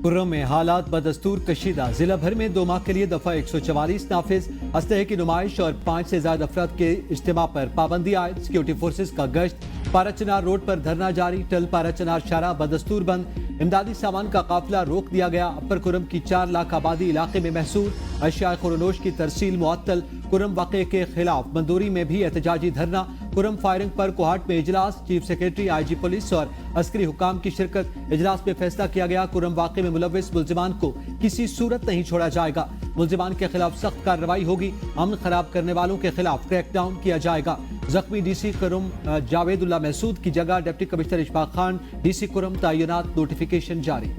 खुर्रम में हालात बदस्तूर कशीदा। जिला भर में 2 माह के लिए दफा 144 नाफिज। असलहे की नुमाइश और 5 से ज्यादा अफराद के इज्तिमा पर पाबंदी आयद। सिक्योरिटी फोर्सेज का गश्त। पाराचनार रोड पर धरना जारी। टल पाराचनार शारा बदस्तूर बंद। इमदादी सामान का काफिला रोक दिया गया। अपर खुर्रम की 4 लाख आबादी इलाके में महसूर। अशिया खुरनोश की तरसील मुअत्तल। खुर्रम वाक़े के खिलाफ मंदूरी में भी एहतजाजी धरना। खुर्रम फायरिंग पर कोहाट में इजलास। चीफ सेक्रेटरी IG पुलिस और अस्करी हुकाम की शिरकत। इजलास में फैसला किया गया खुर्रम वाक़े में मुलव्विस मुल्जिमान को किसी सूरत नहीं छोड़ा जाएगा। मुल्जिमान के खिलाफ सख्त कार्रवाई होगी। अमन खराब करने वालों के खिलाफ क्रैकडाउन किया जाएगा। जख्मी DC खुर्रम जावेदुल्ला महसूद की जगह deputy commissioner Ishfaq Khan DC Khurram तैनात। नोटिफिकेशन जारी।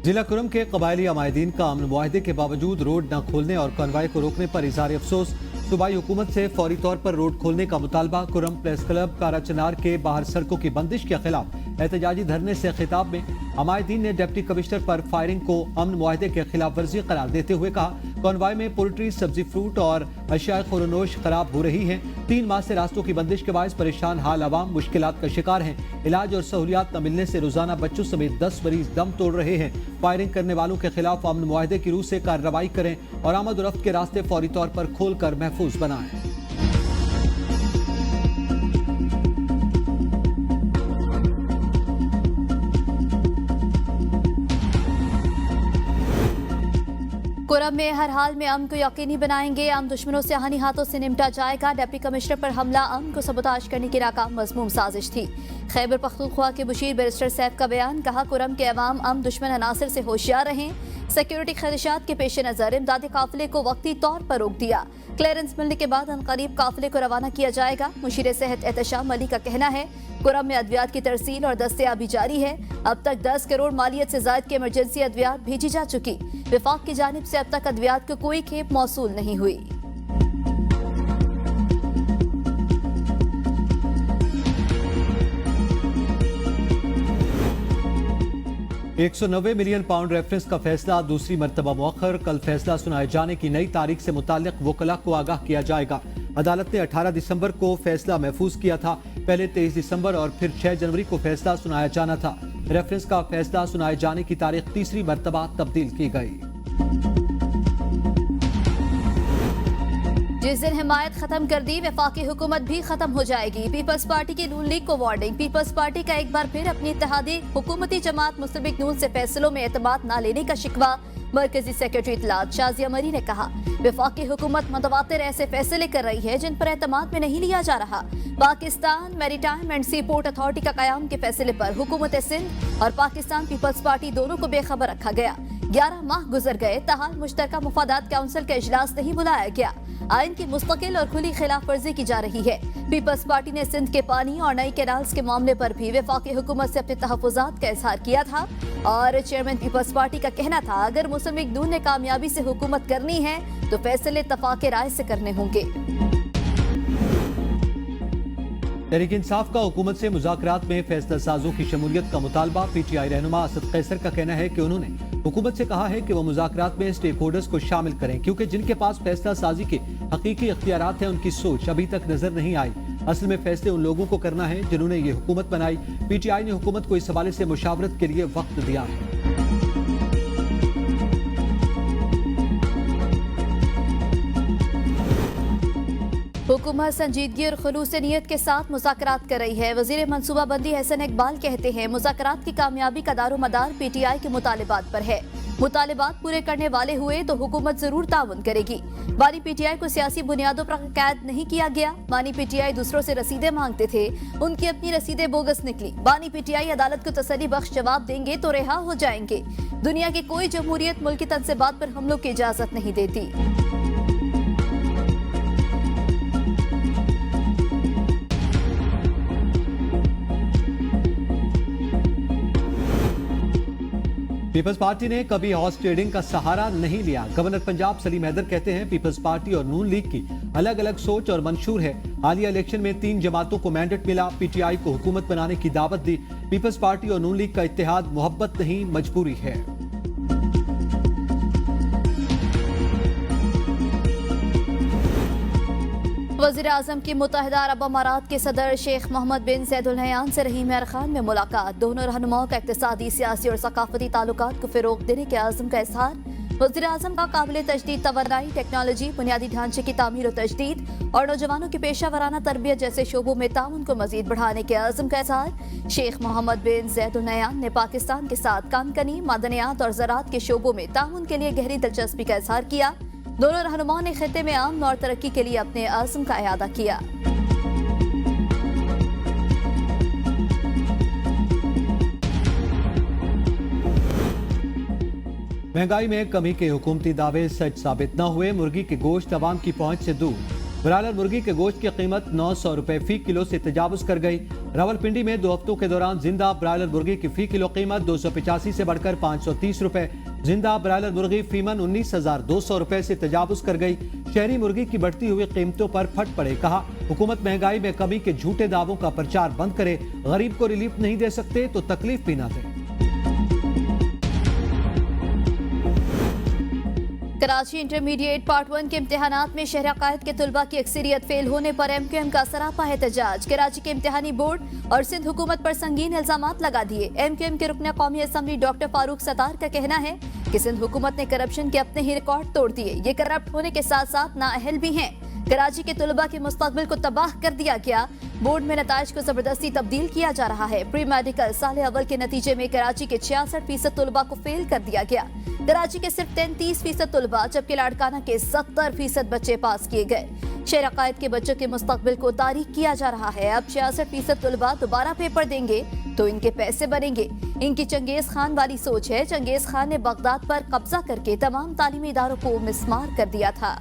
जिला खुर्रम के कबायली अमायदीन का अमन मुआहदे के बावजूद रोड न खोलने और कॉन्वाय को रोकने पर इज़हार अफसोस। सूबाई हुकूमत से फौरी तौर पर रोड खोलने का मुतालबा। खुर्रम प्रेस क्लब पाराचनार के बाहर सड़कों की बंदिश के खिलाफ एहतजाजी धरने से खिताब में अमायदीन ने डिप्टी कमिश्नर पर फायरिंग को अमन मुआहदे के खिलाफ वर्जी करार देते हुए कहा कॉन्वाय में पोल्ट्री, सब्जी, फ्रूट और अशिया खुरनोश खराब हो रही हैं। 3 माह से रास्तों की बंदिश के बायस परेशान हाल आवाम मुश्किलात का शिकार हैं। इलाज और सहूलियात न मिलने से रोजाना बच्चों समेत 10 मरीज दम तोड़ रहे हैं। फायरिंग करने वालों के खिलाफ अमन मुआहदे की रूह से कार्रवाई करें और आमद रफ्त के रास्ते फौरी तौर पर खोलकर महफूज बनाएं। 'खुर्रम में हर हाल में अमन को यकीनी बनाएंगे। आम दुश्मनों से हानि हाथों से निपटा जाएगा। डिप्टी कमिश्नर पर हमला अमन को सबोताज करने की नाकाम मज़मूम साजिश थी। खैबर पख्तूनख्वा के मुशीर बैरिस्टर सैफ का बयान। कहा खुर्रम के अवाम अमन दुश्मन अनासर से होशियार रहें। सिक्योरिटी खदशात के पेश नज़र इमदादी काफिले को वक्ती तौर पर रोक दिया। क्लियरेंस मिलने के बाद अनकरीब काफिले को रवाना किया जाएगा। मुशीर सेहत एहतशाम अली का कहना है खुर्रम में अद्वियात की तरसील और दस्तयाबी जारी है। अब तक 10 करोड़ मालियत से जायद की इमरजेंसी अद्वियात भेजी जा चुकी। विफाक की जानिब से अब तक अद्वियात को कोई खेप मौसूल नहीं हुई। 190 मिलियन पाउंड रेफरेंस का फैसला दूसरी मरतबा मुअख्खर। कल फैसला सुनाए जाने की नई तारीख से मुताल्लिक वकला को आगाह किया जाएगा। अदालत ने 18 दिसंबर को फैसला महफूज किया था। पहले 23 दिसंबर और फिर 6 जनवरी को फैसला सुनाया जाना था। रेफरेंस का फैसला सुनाए जाने की तारीख तीसरी मरतबा तब्दील की गई। जिस दिन हिमायत खत्म कर दी वफाकी हुकूमत भी खत्म हो जाएगी। पीपल्स पार्टी की नून लीग को वार्निंग। पीपल्स पार्टी का एक बार फिर अपनी इत्तेहादी हुकूमती जमात मुस्लिम लीग नून से फैसलों में एतमाद न लेने का शिकवा। मरकजी सेक्रेटरी इत्तलात शाजिया मरी ने कहा वफाकी हुकूमत मुतवातिर ऐसे फैसले कर रही है जिन पर एतमाद में नहीं लिया जा रहा। Pakistan maritime and sea port authority का कयाम के फैसले पर हुकूमत सिंध और पाकिस्तान पीपल्स पार्टी दोनों को बेखबर रखा गया। 11 माह गुजर गए, ताहाल मुश्तरका मुफादात काउंसिल का इजलास नहीं बुलाया गया। आइन की मुस्तकिल और खुली खिलाफ वर्जी की जा रही है। पीपल्स पार्टी ने सिंध के पानी और नई कैनाल्स के मामले पर भी वफाकी हुकूमत से अपने तहफ़्फ़ुज़ात का इजहार किया था और चेयरमैन पीपल्स पार्टी का कहना था अगर मुस्लिम लीग नून ने कामयाबी से हुकूमत करनी है तो फैसले इत्तफ़ाक़ राय से करने होंगे। तहरीक इंसाफ का हुकूमत से मुज़ाकरात में फैसला साजों की शमूलियत का मुतालबा। PTI रहनुमा असद कैसर का कहना है कि उन्होंने हुकूमत से कहा है कि वो मुज़ाकरात में स्टेक होल्डर्स को शामिल करें क्योंकि जिनके पास फैसला साजी के हकीकी इख्तियारात हैं उनकी सोच अभी तक नजर नहीं आई। असल में फैसले उन लोगों को करना है जिन्होंने ये हुकूमत बनाई। PTI ने हुकूमत को इस हवाले से मुशावरत के लिए वक्त दिया है। हुकूमत संजीदगी और खुलूस नीयत के साथ मुज़ाकरात कर रही है। वज़ीर मनसूबाबंदी हसन इकबाल कहते हैं मुज़ाकरात की कामयाबी का दारोमदार PTI के मुतालिबात पर है। मुतालिबात पूरे करने वाले हुए तो हुकूमत जरूर ताउन करेगी। बानी PTI को सियासी बुनियादों पर कैद नहीं किया गया। बानी PTI दूसरों से रसीदें मांगते थे, उनकी अपनी रसीदें बोगस निकली। बानी PTI अदालत को तसल्ली बख्श जवाब देंगे तो रिहा हो जाएंगे। दुनिया की कोई जमहूरियत मुल्क की तनसीबात पर हमलों की इजाजत नहीं देती। पीपल्स पार्टी ने कभी हॉर्स ट्रेडिंग का सहारा नहीं लिया। गवर्नर पंजाब सलीम हैदर कहते हैं पीपल्स पार्टी और नून लीग की अलग अलग सोच और मंशूर है। हालिया इलेक्शन में 3 जमातों को मैंडेट मिला। PTI को हुकूमत बनाने की दावत दी। पीपल्स पार्टी और नून लीग का इत्तेहाद मोहब्बत नहीं मजबूरी है। वज़ीर-ए-आज़म की मुत्तहिदा अरब अमारात के सदर शेख मोहम्मद बिन ज़ैद अल नहयान से रहीम यार खान में मुलाकात। दोनों रहनुमाओं का इक़्तिसादी, सियासी और सकाफती ताल्लुकात को फ़रोग़ देने के आज़म का इज़हार। वज़ीर-ए-आज़म का काबिल तजदीद तवन्नाई, टेक्नोलॉजी, बुनियादी ढांचे की तामीर और तजदीद और नौजवानों की पेशा वराना तरबियत जैसे शोबों में ताउन को मज़ीद बढ़ाने के आज़म का इज़हार। शेख मोहम्मद बिन ज़ैद अल नहयान ने पाकिस्तान के साथ कानकनी, मादनियात और ज़राअत के शोबों में ताउन के लिए गहरी दिलचस्पी का इज़हार किया। दोनों रहनुमाओं ने खित्ते में अमन और तरक्की के लिए अपने आज़म का इआदा किया। महंगाई में कमी के हुकूमती दावे सच साबित न हुए। मुर्गी के गोश्त अवाम की पहुंच से दूर। ब्रायलर मुर्गी के गोश्त की कीमत 900 रुपए फी किलो से तजावुज कर गई। रावलपिंडी में 2 हफ्तों के दौरान जिंदा ब्रायलर मुर्गी की फी किलो कीमत 285 से बढ़कर 530 रुपए। जिंदा ब्रायलर मुर्गी फीमन 19,200 रुपए से तजावुज कर गई। शहरी मुर्गी की बढ़ती हुई कीमतों पर फट पड़े। कहा, हुकूमत महंगाई में कमी के झूठे दावों का प्रचार बंद करे। गरीब को रिलीफ नहीं दे सकते तो तकलीफ भी ना दे। कराची इंटरमीडिएट पार्ट 1 के इम्तिहानात में शहर अकायद के तुलबा की अक्सरियत फेल होने पर MQM का सरापा एहतजाज। कराची के इम्तिहानी बोर्ड और सिंध हुकूमत पर संगीन इल्जामात लगा दिए। MQM के रुकन कौमी असम्बली डॉक्टर फारूक सत्तार का कहना है कि सिंध हुकूमत ने करप्शन के अपने ही रिकॉर्ड तोड़ दिए। ये करप्ट होने के साथ साथ नाअहल भी हैं। कराची के तुलबा के मुस्तकबिल को तबाह कर दिया गया। बोर्ड में नताइज को जबरदस्ती तब्दील किया जा रहा है। प्री मेडिकल साल अव्वल के नतीजे में कराची के 66% तुलबा को फेल कर दिया गया। कराची के सिर्फ 33% तुलबा जबकि लाड़काना के 70% बच्चे पास किए गए। शहर अकायद के बच्चों के मुस्तकबिल को तारीख किया जा रहा है। अब 66% तुलबा दोबारा पेपर देंगे तो इनके पैसे बनेंगे। इनकी चंगेज खान वाली सोच है। चंगेज खान ने बगदाद पर कब्जा करके तमाम तालीमी इदारों को मिसमार कर दिया था।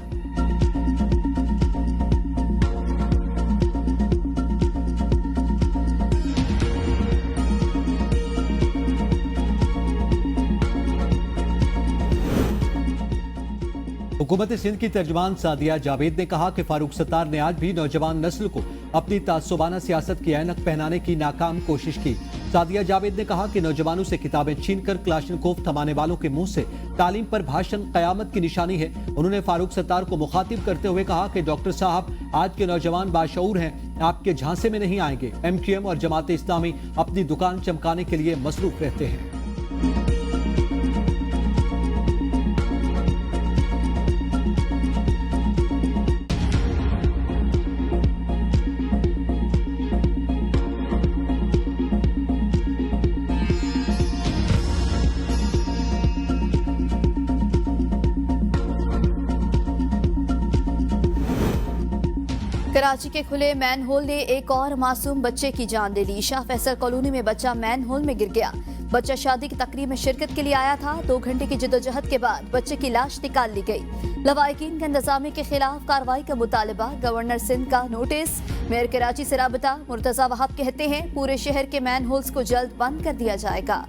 हुकूमत सिंध की तर्जमान सादिया जावेद ने कहा कि फारूक सत्तार ने आज भी नौजवान नस्ल को अपनी तासुबाना सियासत की ऐनक पहनाने की नाकाम कोशिश की। सादिया जावेद ने कहा कि नौजवानों से किताबें छीनकर क्लाशनकोफ थमाने वालों के मुंह से तालीम पर भाषण कयामत की निशानी है। उन्होंने फारूक सत्तार को मुखातिब करते हुए कहा कि डॉक्टर साहब, आज के नौजवान बाशऊर हैं, आपके झांसे में नहीं आएंगे। MQM और जमात इस्लामी अपनी दुकान चमकाने के लिए मसरूफ रहते हैं। कराची के खुले मैनहोल ने एक और मासूम बच्चे की जान ले ली। शाह फैसल कॉलोनी में बच्चा मैनहोल में गिर गया। बच्चा शादी की तकरीब में शिरकत के लिए आया था। 2 घंटे की जिद्दोजहद के बाद बच्चे की लाश निकाल ली गई। लवाहिकीन के इंतजामी के खिलाफ कार्रवाई का मुतालबा। गवर्नर सिंध का नोटिस। मेयर कराची से राबता। मुर्तजा वहाब कहते हैं पूरे शहर के मैनहोल्स को जल्द बंद कर दिया जाएगा।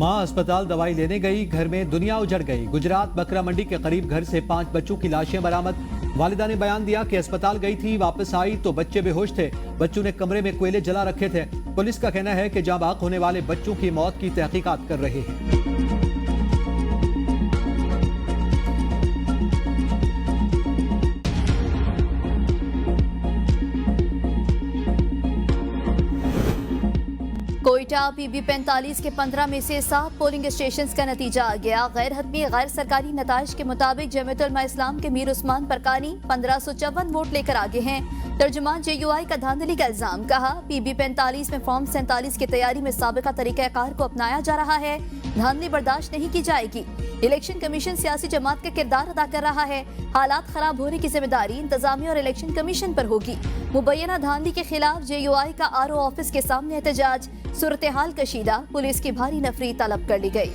मां अस्पताल दवाई लेने गई, घर में दुनिया उजड़ गई। गुजरात बकरा मंडी के करीब घर से 5 बच्चों की लाशें बरामद। वालिदा ने बयान दिया कि अस्पताल गई थी, वापस आई तो बच्चे बेहोश थे। बच्चों ने कमरे में कोयले जला रखे थे। पुलिस का कहना है कि जाँ बाक होने वाले बच्चों की मौत की तहकीकात कर रहे हैं। कोयटा PB 45 के 15 में से 7 पोलिंग स्टेशन का नतीजा आ गया। गैर हतमी गैर सरकारी नताइज के मुताबिक जमीयत उलमा इस्लाम के मीर उस्मान परकानी 1554 वोट लेकर आगे हैं। तर्जुमान JUI का धांधली का इल्जाम। कहा, PB 45 में फॉर्म 47 की तैयारी में साबिका तरीक़ाकार को अपनाया जा रहा है। धांधली बर्दाश्त नहीं की जाएगी। इलेक्शन कमीशन सियासी जमात का किरदार अदा कर रहा है। हालात खराब होने की जिम्मेदारी इंतजामिया और इलेक्शन कमीशन पर होगी। मुबैना धांधली के खिलाफ JUI का RO ऑफिस के सामने एहतजाज। सूरत हाल कशीदा। पुलिस की भारी नफरी तलब कर ली गई।